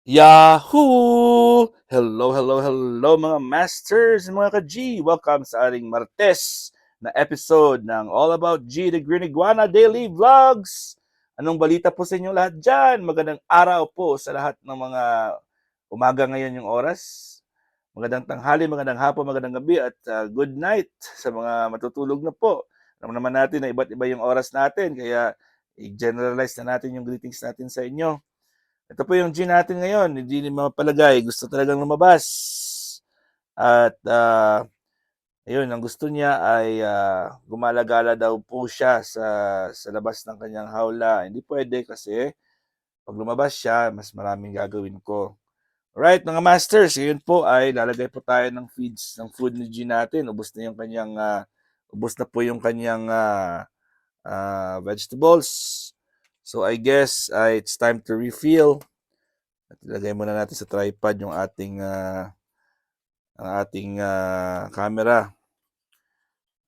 Yahoo! Hello mga masters, mga ka-G! Welcome sa ating Martes na episode ng All About G, the Green Iguana Daily Vlogs! Anong balita po sa inyo lahat dyan? Magandang araw po sa lahat ng mga umaga ngayon yung oras. Magandang tanghali, magandang hapon, magandang gabi at good night sa mga matutulog na po. Alam naman natin na iba't iba yung oras natin, kaya i-generalize na natin yung greetings natin sa inyo. Ito po yung G natin ngayon, hindi ni mapalagay, gusto talagang lumabas. At ayun, ang gusto niya ay gumala-gala daw po siya sa labas ng kanyang hawla. Hindi pwede kasi pag lumabas siya, mas maraming gagawin ko. Alright, mga masters, ngayon po ay lalagay po tayo ng feeds ng food ni G natin. Ubos na po yung kanyang vegetables. So I guess it's time to refill. At ilagay muna natin sa tripod yung ating camera.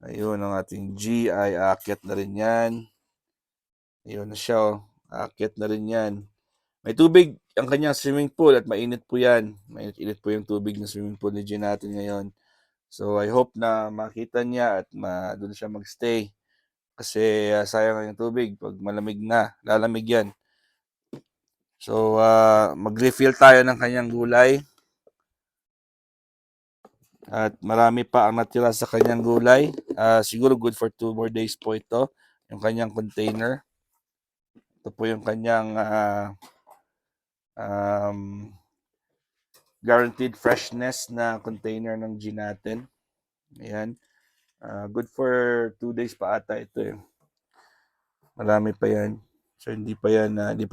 Ayun, ang ating G ay aakyat na rin yan. Ayun na siya, oh. Aakyat na rin yan. May tubig ang kanyang swimming pool at mainit po yan. Mainit-init po yung tubig ng swimming pool ni G natin ngayon. So I hope na makita niya at doon siya magstay. Kasi sayang yung tubig. Pag malamig na, lalamig yan. So mag-refill tayo ng kanyang gulay. At marami pa ang natira sa kanyang gulay. Siguro good for 2 more days po ito. Yung kanyang container. Ito po yung kanyang guaranteed freshness na container ng G natin. Ayan. Good for 2 days pa ata ito eh. Marami pa yan. So hindi pa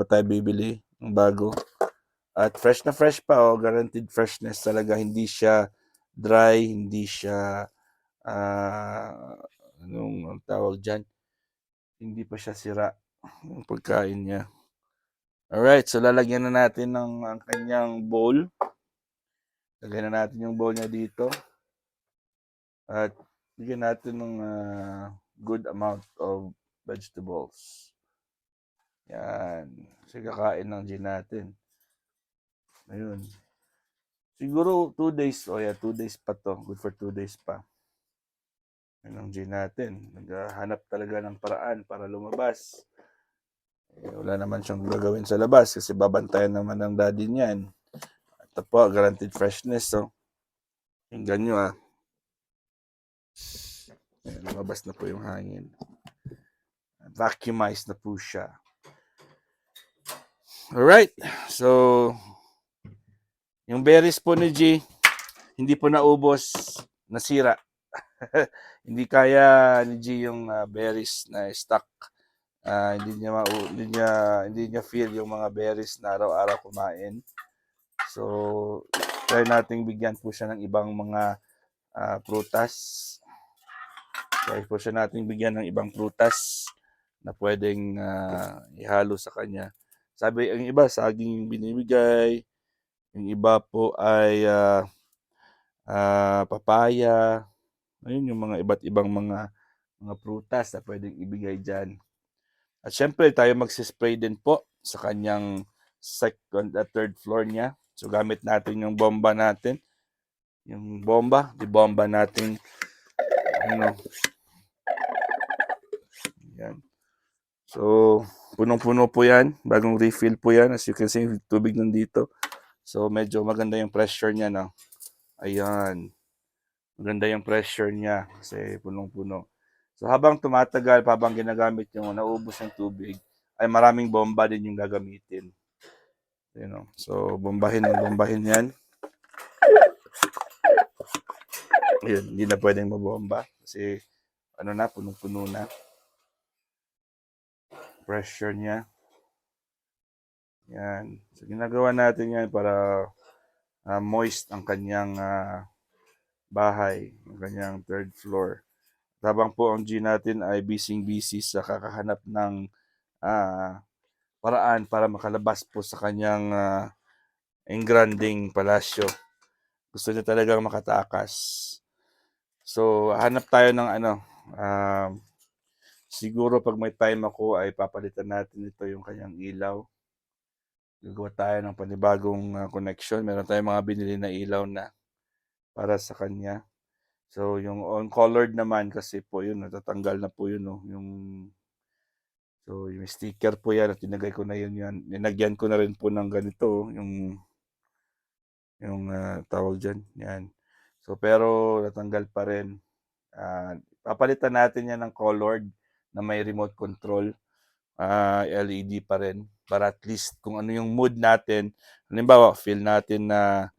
tayo bibili ng bago. At fresh na fresh pa, oh, guaranteed freshness talaga. Hindi siya dry, hindi siya anong tawag dyan, hindi pa siya sira yung pagkain niya. Alright, so lalagyan na natin ng ang kanyang bowl. Lagyan na natin yung bowl niya dito. At bigyan natin ng good amount of vegetables. Yan. Kasi kakain ng gin natin. Ayun. Siguro 2 days. Oh yeah, 2 days pa to. Good for 2 days pa. Yan ang gin natin. Naghahanap talaga ng paraan para lumabas. Wala naman siyang gagawin sa labas kasi babantayan naman ng daddy niyan. Ito po, guaranteed freshness. So, tingnan nyo Ayan, lumabas na po yung hangin. Vacuumized na po siya. Alright. So, yung berries po ni G, hindi po naubos, nasira. Hindi kaya ni G yung berries na stock. Hindi niya feel yung mga berries na araw-araw kumain. So, try nating bigyan po siya ng ibang mga prutas. Try po siya nating bigyan ng ibang prutas na pwedeng ihalo sa kanya. Sabi, ang iba, saging yung binibigay. Yung iba po ay papaya. Ayun yung mga iba't ibang mga prutas na pwedeng ibigay dyan. At syempre, tayo magsispray din po sa kanyang second at third floor niya. So, gamit natin yung bomba natin. Yung bomba, bomba natin. Yan. So, punong-puno po yan. Bagong refill po yan. As you can see, tubig nandito. So, medyo maganda yung pressure niya, no? Ayan. Maganda yung pressure niya kasi punong-puno. So, habang tumatagal, habang ginagamit yung naubos yung tubig, ay maraming bomba din yung gagamitin. So, bombahin yan. Ayun, hindi na pwedeng mabomba kasi punong-puno na. Pressure niya. Yan. So, ginagawa natin yan para moist ang kanyang bahay, ang kanyang third floor. Habang po ang G natin ay busy sa kakahanap ng paraan para makalabas po sa kanyang engranding palasyo. Gusto niya talagang makatakas. So, hanap tayo ng siguro pag may time ako ay papalitan natin ito yung kanyang ilaw. gagawa tayo ng panibagong connection. Meron tayong mga binili na ilaw na para sa kanya. So, yung on-colored naman kasi po yun, natatanggal na po yun, no? Yung sticker po yan at tinagay ko na yun yan. Ninagyan ko na rin po ng ganito, yung tawag dyan, yan. So, pero natanggal pa rin. Papalitan natin yan ng colored na may remote control. LED pa rin. Para at least kung ano yung mood natin, halimbawa, feel natin na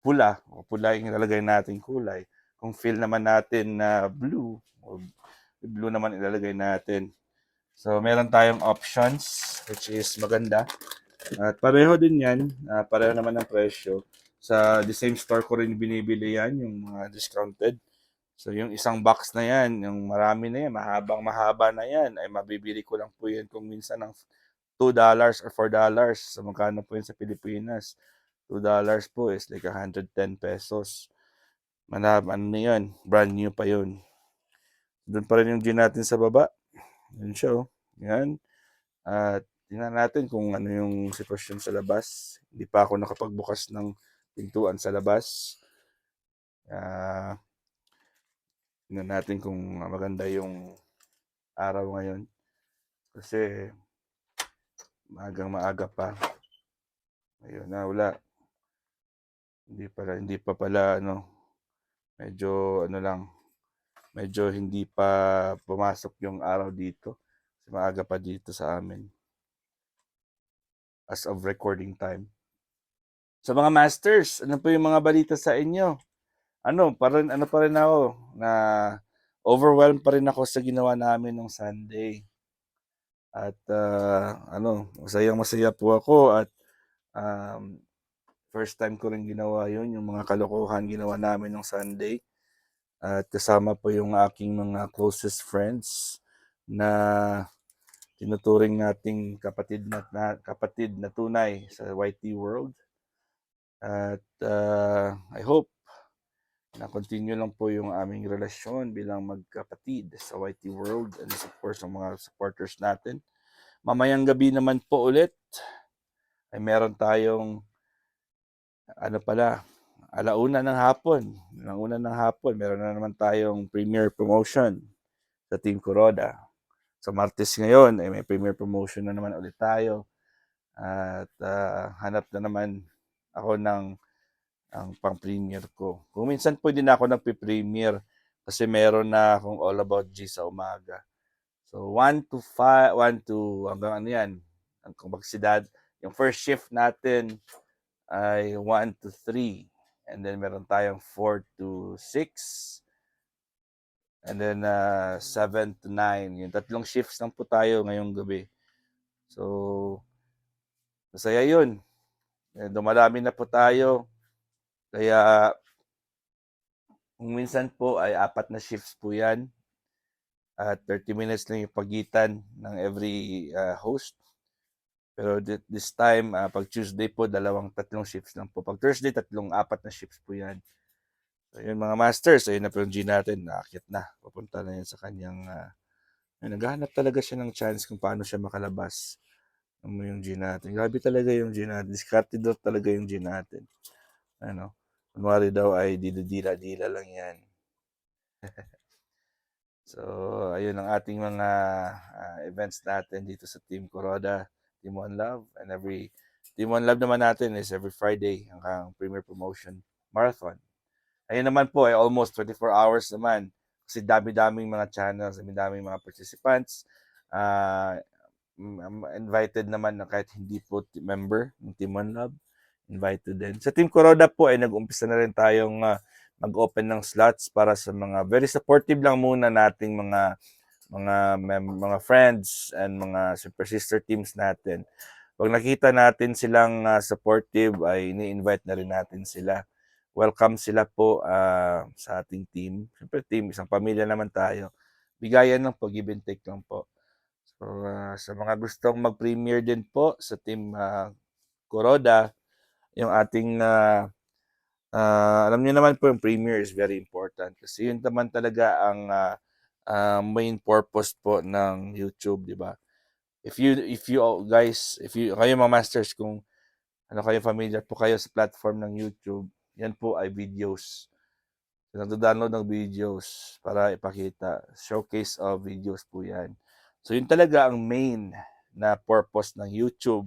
pula, o pula yung ilalagay natin kulay. Kung feel naman natin na blue, o blue naman ilalagay natin. So, meron tayong options, which is maganda. At pareho din yan, pareho naman ng presyo. Sa the same store ko rin binibili yan, yung mga discounted. So, yung isang box na yan, yung marami na yan, mahabang mahaba na yan, ay mabibili ko lang po yan kung minsan ng $2 or $4. So, magkano po yun sa Pilipinas? $2 po is like 110 pesos. Ano na yun, brand new pa yun. Doon pa rin yung gin natin sa baba. Yun siya, oh. Yan. At tingnan natin kung ano yung sitwasyon sa labas. Hindi pa ako nakapagbukas ng pintuan sa labas. Tingnan natin kung maganda yung araw ngayon. Kasi maaga pa. Ayun na, wala. Hindi pa pala, medyo medyo hindi pa pumasok yung araw dito. Kasi maaga pa dito sa amin. As of recording time. Sa mga masters, ano po yung mga balita sa inyo? Ano pa rin ako na overwhelmed pa rin ako sa ginawa namin nung Sunday. At masaya po ako at first time ko rin ginawa yun, yung mga kalokohan ginawa namin nung Sunday. At kasama po yung aking mga closest friends na tinuturing nating kapatid na tunay sa YT world. At I hope na continue lang po yung aming relasyon bilang magkapatid sa YT world and of course ang mga supporters natin. Mamayang gabi naman po ulit ay meron tayong alauna ng hapon. Meron na naman tayong premiere promotion sa Team Kuroda. Sa Martes ngayon ay may premiere promotion na naman ulit tayo. At hanap na naman ako ng ang pang-premiere ko. Kung minsan pwede na ako nagpe-premiere kasi meron na akong All About G sa umaga. So 1 to 5, 1 to hanggang ano yan, ang kumbaga yung first shift natin ay 1 to 3. And then meron tayong 4 to 6. And then 7 to 9. Yung tatlong shifts lang po tayo ngayong gabi. So, masaya yun. Dumarami na po tayo. Kaya, kung minsan po ay 4 na shifts po yan. At 30 minutes lang yung pagitan ng every host. Pero this time, pag Tuesday po, tatlong shifts lang po. Pag Thursday, 4 na shifts po yan. So, yun mga masters, ayun na po yung G natin. Nakakit na. Papunta na yan sa kanyang... naghahanap talaga siya ng chance kung paano siya makalabas. Yung G natin. Grabe talaga yung G natin. Discarded talaga yung G natin. Kunwari daw ay dila-dila lang yan. So, ayun ang ating mga events natin dito sa Team Kuroda, Team One Love, and every Team One Love naman natin is every Friday hanggang Premier Promotion Marathon. Ayun naman po ay almost 24 hours naman kasi dami-daming mga channels, dami-daming mga participants. Invited naman na kahit hindi po member ng Team One Love, invited din. Sa Team Kuroda po ay nag-umpisa na rin tayong mag-open ng slots para sa mga very supportive lang muna nating mga friends and mga super sister teams natin. Pag nakita natin silang supportive ay ini-invite na rin natin sila. Welcome sila po sa ating team. Siyempre team, isang pamilya naman tayo. Bigayan lang po, give and take lang po. So sa mga gustong mag-premiere din po sa Team Kuroda, yung ating alam niyo naman po yung premiere is very important kasi yun naman talaga ang main purpose po ng YouTube, di ba? if you kayo mga masters, kung ano kayo familiar po kayo sa platform ng YouTube, yan po ay videos. So, nagdo-download ng videos para ipakita. Showcase of videos po yan. So, yun talaga ang main na purpose ng YouTube.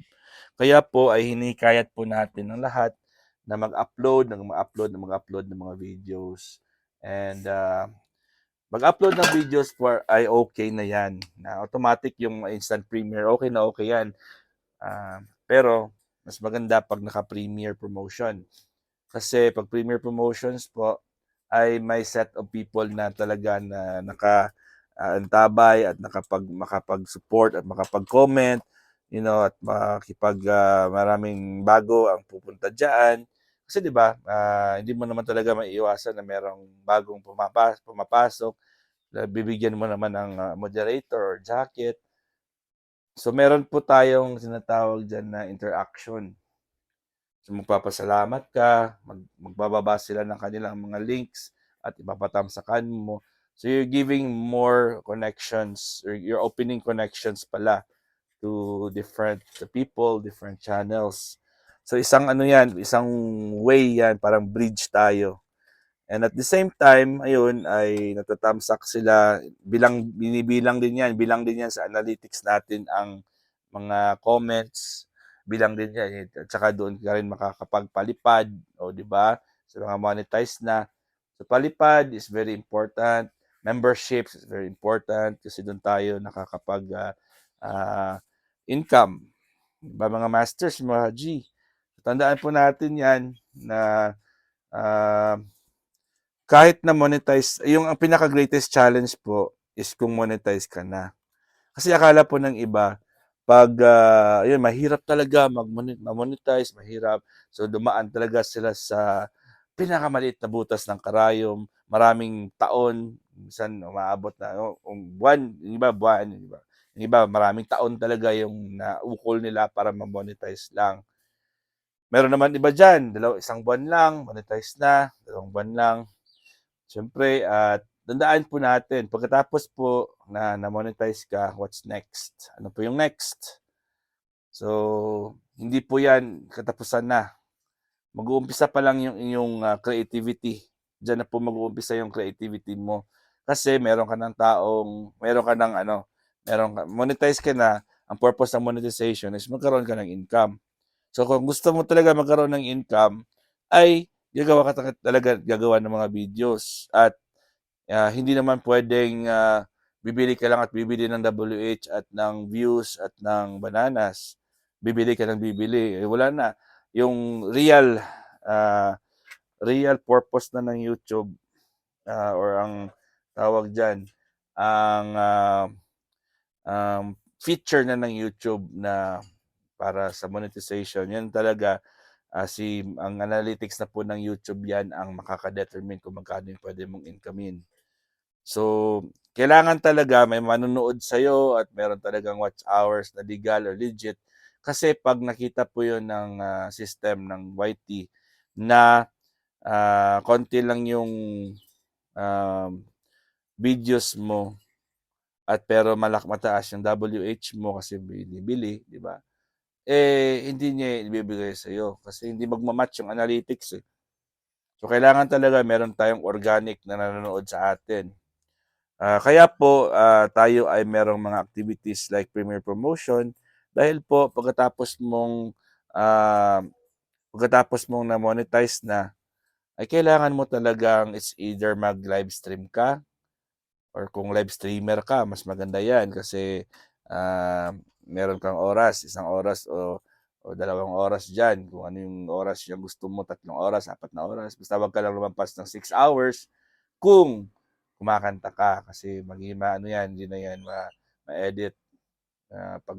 Kaya po ay hinikayat po natin ng lahat na mag-upload ng mga videos. And mag-upload ng videos ay okay na yan. Na automatic yung instant premiere, okay na okay yan. Pero mas maganda pag naka-premiere promotion. Kasi pag premiere promotions po, ay may set of people na talaga na antabay at makapag-support at makapag-comment, at maraming bago ang pupunta diyan. Kasi 'di ba, hindi mo naman talaga maiiwasan na merong bagong pumapasok, na bibigyan mo naman ng moderator or jacket. So meron po tayong tinatawag diyan na interaction. So magpapasalamat ka, magbababa sila ng kanilang mga links at ipapatamsakan mo. So you're giving more connections, or you're opening connections pala to different people, different channels. So isang ano yan, isang way yan, parang bridge tayo. And at the same time, ayun, ay natatamsak sila, binibilang din yan, bilang din yan sa analytics natin ang mga comments, bilang din yan, at saka doon ka rin makakapagpalipad, o di ba? Sa mga monetized na. So palipad is very important. Memberships is very important kasi doon tayo nakakapag income. Diba, mga masters, mga G? Tandaan po natin yan na uh, kahit na monetize, yung ang pinaka-greatest challenge po is kung monetize ka na. Kasi akala po ng iba, pag yun, mahirap talaga mag-monetize, mahirap. So dumaan talaga sila sa pinakamaliit na butas ng karayom, maraming taon, minsan umaabot na buwan, yung iba buwan, yung iba maraming taon talaga yung naukol nila para ma-monetize lang. Meron naman iba dyan, isang buwan lang, monetize na, 2 buwan lang. Siyempre, at tandaan po natin, pagkatapos po na monetize ka, what's next? Ano po yung next? So, hindi po yan katapusan na. Mag-uumpisa pa lang yung inyong creativity. Diyan na po mag-uumpisa yung creativity mo. Kasi meron ka ng monetize ka na, ang purpose ng monetization is magkaroon ka ng income. So, kung gusto mo talaga magkaroon ng income, ay gagawa ng mga videos. At hindi naman pwedeng bibili ka lang at bibili ng WH at ng views at ng bananas. Bibili ka ng bibili. Wala na. Yung real purpose na ng YouTube, or ang tawag dyan, ang feature na ng YouTube na para sa monetization, yan talaga, ang analytics na po ng YouTube yan ang makaka-determine kung magkano yung pwede mong incomein. So, kailangan talaga may manonood sa'yo at meron talagang watch hours na legal or legit. Kasi pag nakita po yun ng system ng YT na konti lang yung videos mo at pero mataas yung WH mo kasi binibili, di ba? Hindi niya ibibigay sa'yo kasi hindi magmamatch yung analytics eh. So, kailangan talaga meron tayong organic na nanonood sa atin. Kaya po tayo ay merong mga activities like premiere promotion dahil po pagkatapos mong na-monetize na, ay kailangan mo talagang it's either mag-live stream ka or kung live streamer ka, mas maganda yan kasi meron kang oras, 1 oras o 2 oras dyan. Kung ano yung oras yung gusto mo, 3 oras, 4 na oras. Basta wag ka lang lumampas ng 6 hours kung kumakanta ka kasi hindi na yan ma-edit pag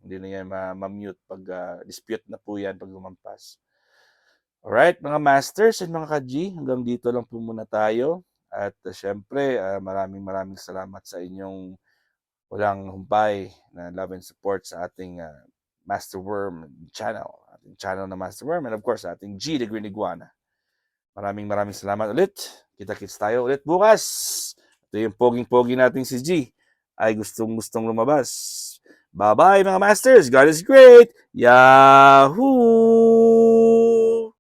hindi na yan ma-mute pag dispute na po yan pag lumampas. Alright, mga masters and mga ka-G, hanggang dito lang po muna tayo. At syempre, maraming salamat sa inyong walang humpay na love and support sa ating Master Worm channel. Ating channel na Master Worm, and of course, ating G, the Green Iguana. Maraming salamat ulit. Kita-kits tayo ulit bukas. Ito yung poging-pogi nating si G ay gustong lumabas. Bye-bye mga masters. God is great. Yahoo!